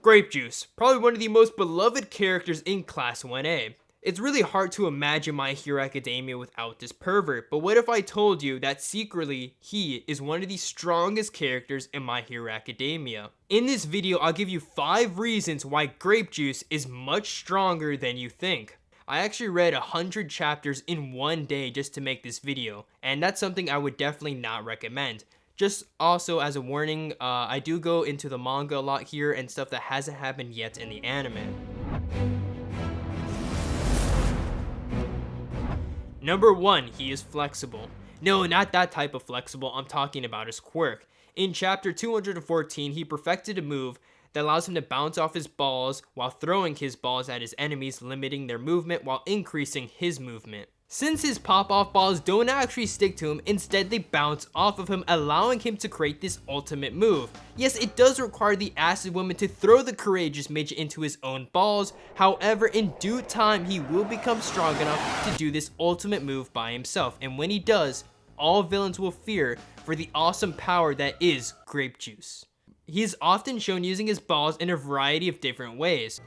Grape Juice, probably one of the most beloved characters in Class 1A. It's really hard to imagine My Hero Academia without this pervert, but what if I told you that secretly he is one of the strongest characters in My Hero Academia? In this video, I'll give you 5 reasons why Grape Juice is much stronger than you think. I actually read 100 chapters in one day just to make this video, and that's something I would definitely not recommend. Just also as a warning, I do go into the manga a lot here and stuff that hasn't happened yet in the anime. Number 1, he is flexible. No, not that type of flexible, I'm talking about his quirk. In chapter 214, he perfected a move that allows him to bounce off his balls while throwing his balls at his enemies, limiting their movement while increasing his movement. Since his pop-off balls don't actually stick to him, instead they bounce off of him, allowing him to create this ultimate move. Yes, it does require the acid woman to throw the courageous midget into his own balls, however, in due time he will become strong enough to do this ultimate move by himself, and when he does, all villains will fear for the awesome power that is Grape Juice. He is often shown using his balls in a variety of different ways.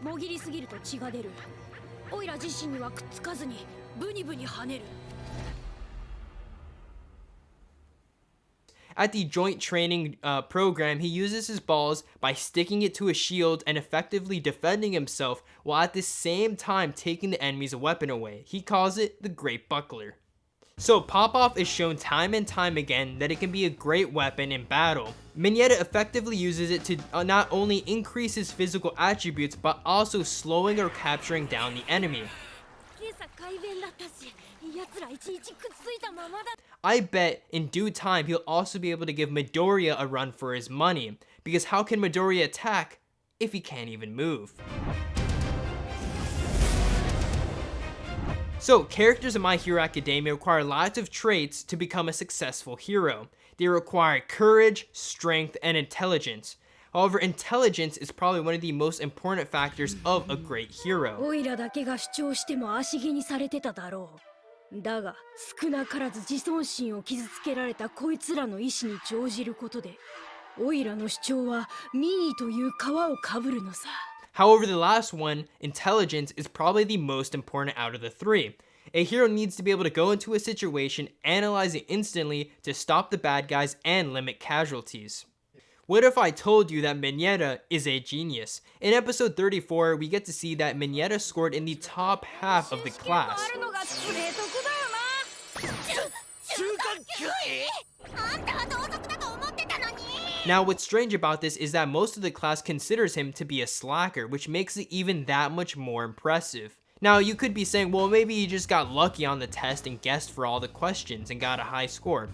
At the joint training program, he uses his balls by sticking it to a shield and effectively defending himself while at the same time taking the enemy's weapon away. He calls it the Great Buckler. So pop-off is shown time and time again that it can be a great weapon in battle. Mineta effectively uses it to not only increase his physical attributes but also slowing or capturing down the enemy. I bet in due time he'll also be able to give Midoriya a run for his money, because how can Midoriya attack if he can't even move? So, characters in My Hero Academia require lots of traits to become a successful hero. They require courage, strength, and intelligence. However, intelligence is probably one of the most important factors of a great hero. However, the last one, intelligence, is probably the most important out of the 3. A hero needs to be able to go into a situation, analyze it instantly to stop the bad guys and limit casualties. What if I told you that Mineta is a genius? In episode 34, we get to see that Mineta scored in the top half of the class. Now, what's strange about this is that most of the class considers him to be a slacker, which makes it even that much more impressive. Now, you could be saying, well, maybe he just got lucky on the test and guessed for all the questions and got a high score.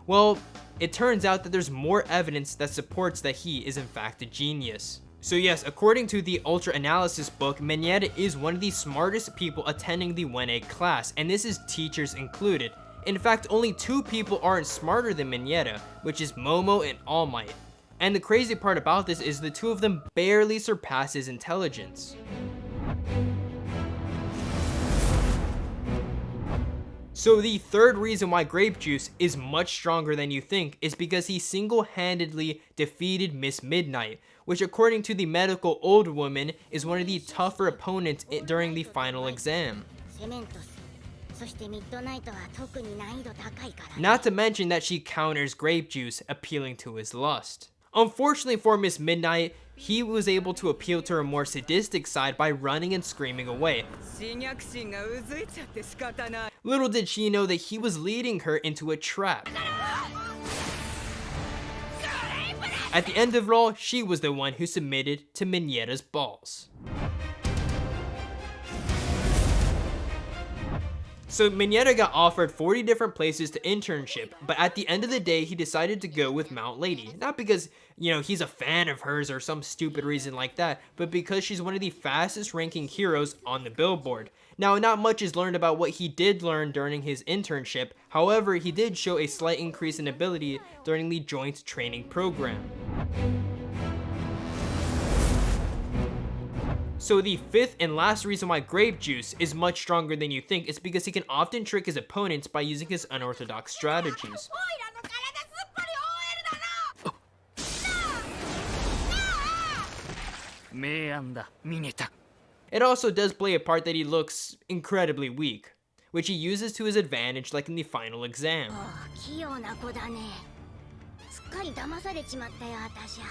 Well, it turns out that there's more evidence that supports that he is in fact a genius. So yes, according to the Ultra Analysis book, Mineta is one of the smartest people attending the 1A class, and this is teachers included. In fact, only 2 people aren't smarter than Mineta, which is Momo and All Might. And the crazy part about this is the 2 of them barely surpass his intelligence. So the third reason why Grape Juice is much stronger than you think is because he single-handedly defeated Miss Midnight, which according to the medical old woman is one of the tougher opponents during the final exam. Not to mention that she counters Grape Juice, appealing to his lust. Unfortunately for Miss Midnight, he was able to appeal to her more sadistic side by running and screaming away. Little did she know that he was leading her into a trap. At the end of it all, she was the one who submitted to Mineta's balls. So Mineta got offered 40 different places to internship, but at the end of the day, he decided to go with Mount Lady. Not because, he's a fan of hers or some stupid reason like that, but because she's one of the fastest ranking heroes on the billboard. Now, not much is learned about what he did learn during his internship. However, he did show a slight increase in ability during the joint training program. So the 5th and last reason why Grape Juice is much stronger than you think is because he can often trick his opponents by using his unorthodox strategies. It also does play a part that he looks incredibly weak, which he uses to his advantage like in the final exam. 器用な子だね。すっかり騙されちまったよ、私は。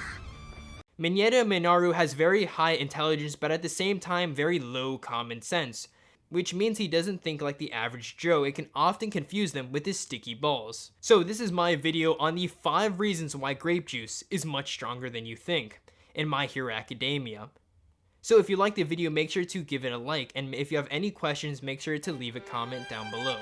Mineta Minoru has very high intelligence but at the same time very low common sense, which means he doesn't think like the average Joe. It can often confuse them with his sticky balls. So this is my video on the 5 reasons why Grape Juice is much stronger than you think in My Hero Academia. So if you liked the video, make sure to give it a like, and if you have any questions, make sure to leave a comment down below.